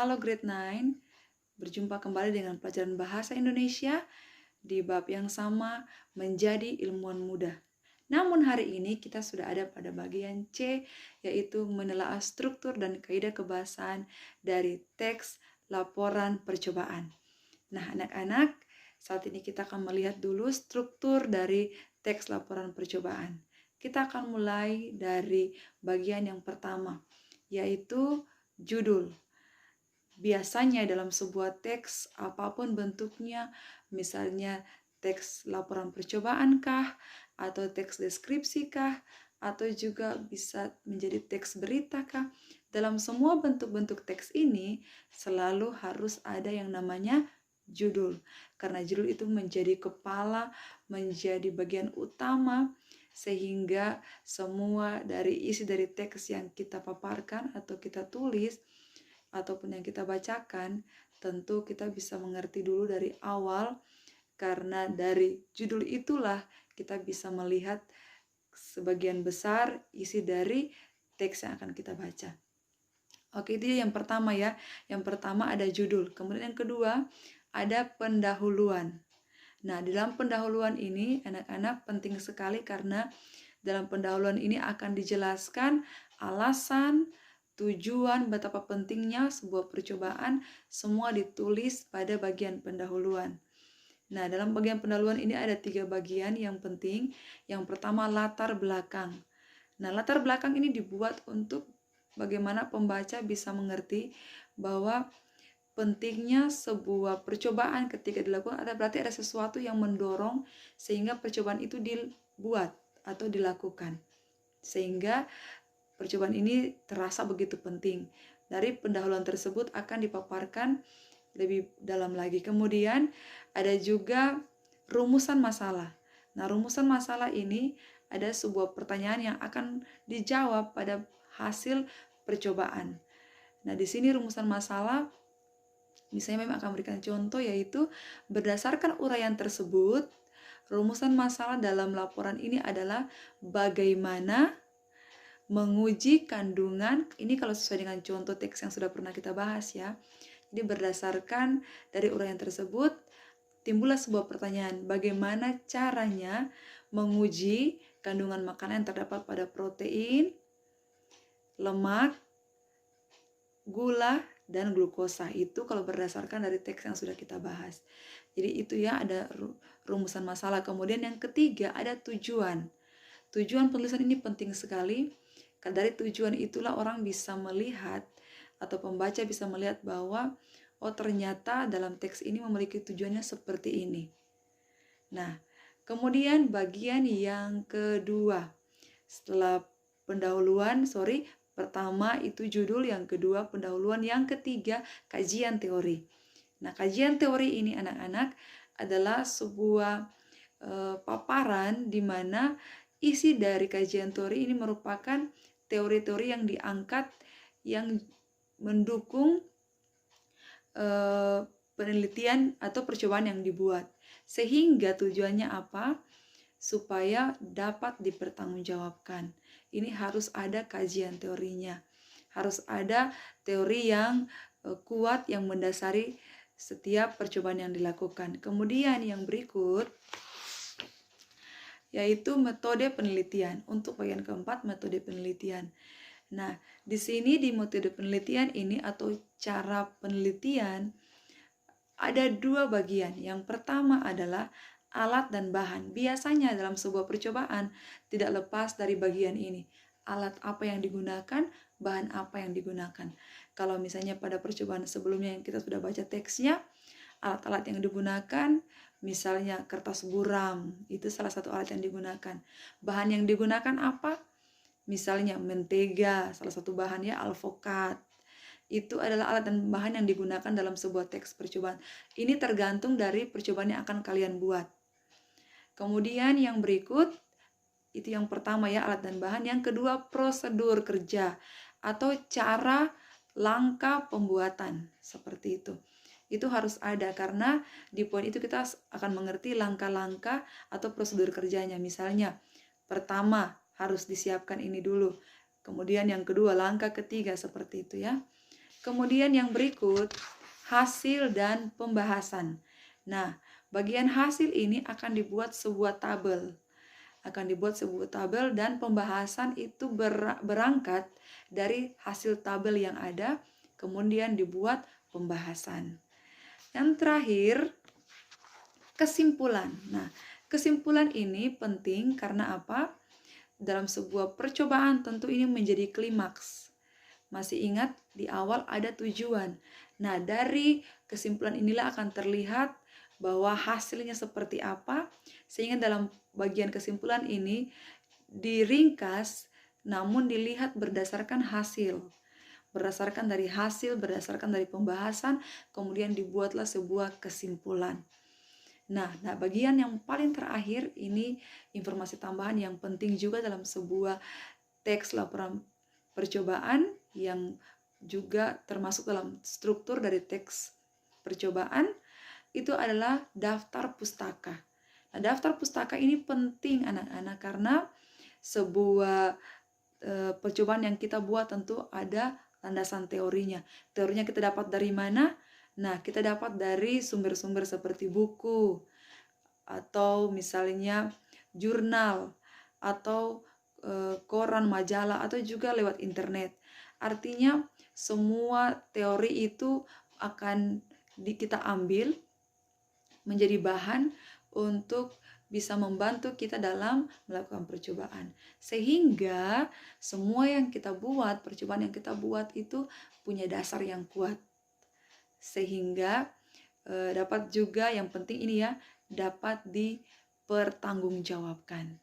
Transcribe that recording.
Halo Grade 9, berjumpa kembali dengan pelajaran Bahasa Indonesia di bab yang sama, menjadi ilmuwan muda. Namun hari ini kita sudah ada pada bagian C, yaitu menelaah struktur dan kaidah kebahasaan dari teks laporan percobaan. Nah anak-anak, saat ini kita akan melihat dulu struktur dari teks laporan percobaan. Kita akan mulai dari bagian yang pertama, yaitu judul. Biasanya dalam sebuah teks apapun bentuknya, misalnya teks laporan percobaan kah, atau teks deskripsi kah, atau juga bisa menjadi teks berita kah, dalam semua bentuk-bentuk teks ini selalu harus ada yang namanya judul. Karena judul itu menjadi kepala, menjadi bagian utama, sehingga semua dari isi dari teks yang kita paparkan atau kita tulis ataupun yang kita bacakan, tentu kita bisa mengerti dulu dari awal, karena dari judul itulah kita bisa melihat sebagian besar isi dari teks yang akan kita baca. Oke, itu yang pertama ya. Yang pertama ada judul. Kemudian yang kedua ada pendahuluan. Nah, di dalam pendahuluan ini anak-anak penting sekali karena dalam pendahuluan ini akan dijelaskan alasan, tujuan, betapa pentingnya sebuah percobaan, semua ditulis pada bagian pendahuluan. Nah, dalam bagian pendahuluan ini ada 3 bagian yang penting. Yang pertama latar belakang. Nah, latar belakang ini dibuat untuk bagaimana pembaca bisa mengerti bahwa pentingnya sebuah percobaan ketika dilakukan berarti ada sesuatu yang mendorong sehingga percobaan itu dibuat atau dilakukan. Sehingga percobaan ini terasa begitu penting. Dari pendahuluan tersebut akan dipaparkan lebih dalam lagi. Kemudian ada juga rumusan masalah. Nah, rumusan masalah ini ada sebuah pertanyaan yang akan dijawab pada hasil percobaan. Nah, di sini rumusan masalah misalnya memang akan memberikan contoh, yaitu berdasarkan uraian tersebut, rumusan masalah dalam laporan ini adalah bagaimana menguji kandungan, ini kalau sesuai dengan contoh teks yang sudah pernah kita bahas ya. Jadi berdasarkan dari uraian tersebut, timbullah sebuah pertanyaan, bagaimana caranya menguji kandungan makanan yang terdapat pada protein, lemak, gula, dan glukosa. Itu kalau berdasarkan dari teks yang sudah kita bahas. Jadi itu ya, ada rumusan masalah. Kemudian yang ketiga ada tujuan. Tujuan penulisan ini penting sekali. Karena dari tujuan itulah orang bisa melihat atau pembaca bisa melihat bahwa oh ternyata dalam teks ini memiliki tujuannya seperti ini. Nah, kemudian bagian yang kedua. Setelah pertama itu judul, yang kedua pendahuluan, yang ketiga kajian teori. Nah, kajian teori ini anak-anak adalah sebuah paparan di mana isi dari kajian teori ini merupakan teori-teori yang diangkat yang mendukung penelitian atau percobaan yang dibuat. Sehingga tujuannya apa? Supaya dapat dipertanggungjawabkan. Ini harus ada kajian teorinya. Harus ada teori yang kuat yang mendasari setiap percobaan yang dilakukan. Kemudian yang berikut yaitu metode penelitian. Untuk bagian keempat, metode penelitian. Nah, di sini di metode penelitian ini atau cara penelitian ada 2 bagian. Yang pertama adalah alat dan bahan. Biasanya dalam sebuah percobaan tidak lepas dari bagian ini. Alat apa yang digunakan, bahan apa yang digunakan. Kalau misalnya pada percobaan sebelumnya yang kita sudah baca teksnya, alat-alat yang digunakan misalnya kertas buram, itu salah satu alat yang digunakan. Bahan yang digunakan apa? Misalnya mentega, salah satu bahannya alpukat. Itu adalah alat dan bahan yang digunakan dalam sebuah teks percobaan. Ini tergantung dari percobaan yang akan kalian buat. Kemudian yang berikut, itu yang pertama ya, alat dan bahan. Yang kedua, prosedur kerja atau cara langkah pembuatan, seperti itu. Itu harus ada karena di poin itu kita akan mengerti langkah-langkah atau prosedur kerjanya. Misalnya, pertama harus disiapkan ini dulu. Kemudian yang kedua, langkah ketiga, seperti itu ya. Kemudian yang berikut, hasil dan pembahasan. Nah, bagian hasil ini akan dibuat sebuah tabel. Dan pembahasan itu berangkat dari hasil tabel yang ada, kemudian dibuat pembahasan. Yang terakhir, kesimpulan. Nah, kesimpulan ini penting karena apa? Dalam sebuah percobaan tentu ini menjadi klimaks. Masih ingat di awal ada tujuan. Nah, dari kesimpulan inilah akan terlihat bahwa hasilnya seperti apa, sehingga dalam bagian kesimpulan ini diringkas namun dilihat berdasarkan hasil. Berdasarkan dari pembahasan, kemudian dibuatlah sebuah kesimpulan. Nah, bagian yang paling terakhir ini informasi tambahan yang penting juga dalam sebuah teks laporan percobaan yang juga termasuk dalam struktur dari teks percobaan, itu adalah daftar pustaka. Nah, daftar pustaka ini penting anak-anak karena sebuah percobaan yang kita buat tentu ada landasan teorinya. Teorinya kita dapat dari mana? Nah, kita dapat dari sumber-sumber seperti buku, atau misalnya jurnal, atau koran, majalah, atau juga lewat internet. Artinya semua teori itu akan kita ambil menjadi bahan untuk bisa membantu kita dalam melakukan percobaan. Sehingga semua yang kita buat, percobaan yang kita buat itu punya dasar yang kuat. Sehingga dapat juga yang penting ini ya, dapat dipertanggungjawabkan.